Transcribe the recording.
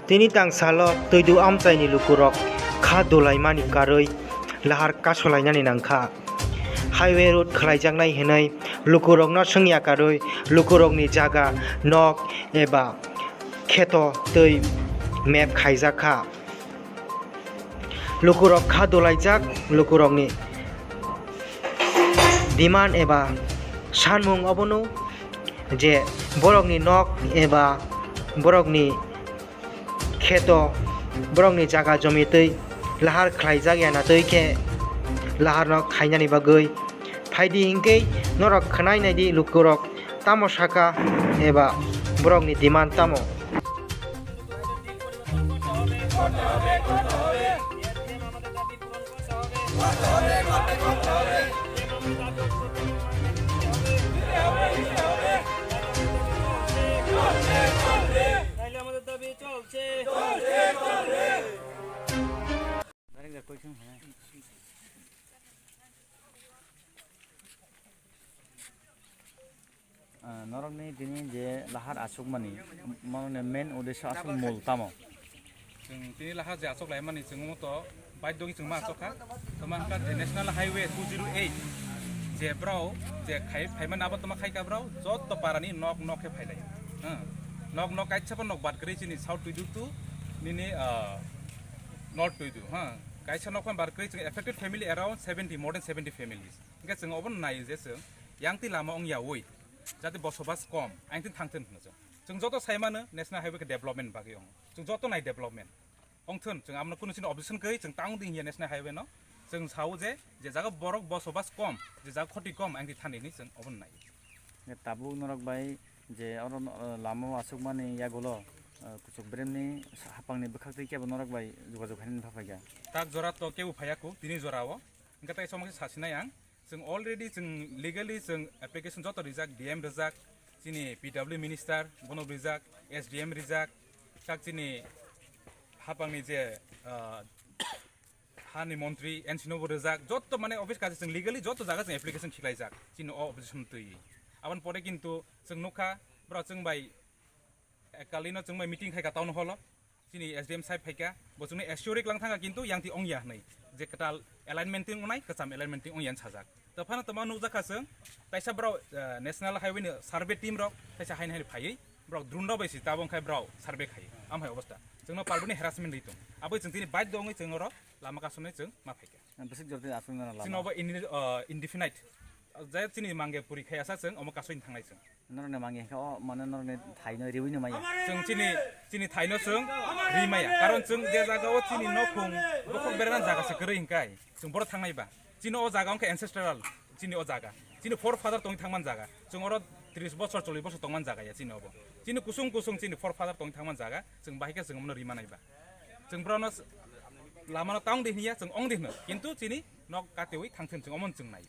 Tini tang salo Twidu Amchai ni lukurok kha dolaimani karoi Lahar Kaso lainani nangkha highway road khlaijaknai hinai lukurok no sengya karoi lukurok ni jaga nok eba kheto tei map khaijakha lukurok kha dolaijak lukurok ni demand eba sanmung obono je borok ni nok eba borok ni kheto borok ni jaga jomi tei lahar khlaijak yana tei ke lahar no khainani bagoi phaidi hingke norok khnai naidi lukurok tamo saka eba borok ni demand tamo Norok ni tini je lahar asuk mani mana main udesya asuk mul tamo. Tini lahar je asuk lai mani jeng moto baik dongi jeng masuk ha. Teman kan National Highway 208 je brau je khai man abot toma khai ka brau jot to parani nok ke phai lai. Nok kai chapa nok bat kri chini South Twidu tu nini North Twidu ha. Kai cha nok bat kri chini affected family around 70 more than 70 families. Ga jeng obon nai je se yang ti lama ong ya woi. Jadi bosobas kom, ang tin thangten najo. Jeng joto sai mana national highway ke development bagi ong. Jeng joto nai development. Ong thun jeng amna kuno sin opposition kai jeng tang ding hier national highway no. Jeng sau je jaga borok bosobas kom, je jaga khoti kom ang tin thani ni jeng obon nai. Ne tabu norok bai je oron lama asuk mani ya golo kuchuk brem ni hapang ni bekhak tei ke norok bai jogajog hanin phapaiga. Tak jora to keu phayaku tini jorawo. Engka tai somang sasina yang जों already जों legally जों application जत रिजाक DM रिजाक जोंनि PW minister बन रिजाक SDM रिजाक tak जोंनि हापांनि जे हानि मन्त्रि एनसिनोबो रिजाक जत माने office काजे जों legally जत जागा जों application खिलाइजाक जोंनि opposition तै आबन परे किन्तु जों नखा ब्रा जों बाय कालिनो जों बाय मिटिं खायका टाउन हल जोंनि SDM साइड फायका बजोंनि एस्योरिक लां थांगा किन्तु यांति अंगिया नै जे कटाल alignmenting unai kecam alignmenting ong yan sajak tafana tama nukjaka जों taisa brau national highway ni survey team rok taisa hain hain phai brau drunda baisi tabong khai brau survey khai amhai obostha जोंनो पार्बनि harassment ritung abo जों tini bait dongi जों ro lama kasone जों ma phaika Besik jorte asuk na lama. जोंनो indefinite jaya tini mangge purikha asa जों omo kasoin thangnai जों Norok ne mangi ka mana norok ne thaino riwi no maya. जों tini thaino जों rimaya karon जों je jagao tini nokung bokok beran jaga se gere hingkai जों बर थांनाय बा जिनो ओ जागा अंके एनसेस्ट्रल जिनो ओ जागा जिनो फोर फादर तंग थांमान जागा जों अर 30 बोसोर 40 बोसोर तंगमान जागा या जिनो बो जिनो कुसुं जिनो फोर फादर तंग थांमान जागा जों बाहिका जों मन रिमानाय बा जों ब्रनो लामानो ताउं देहिया जों अंग देहनो किन्तु जिनि नक कातेवै थांथोन जों अमन जों नाय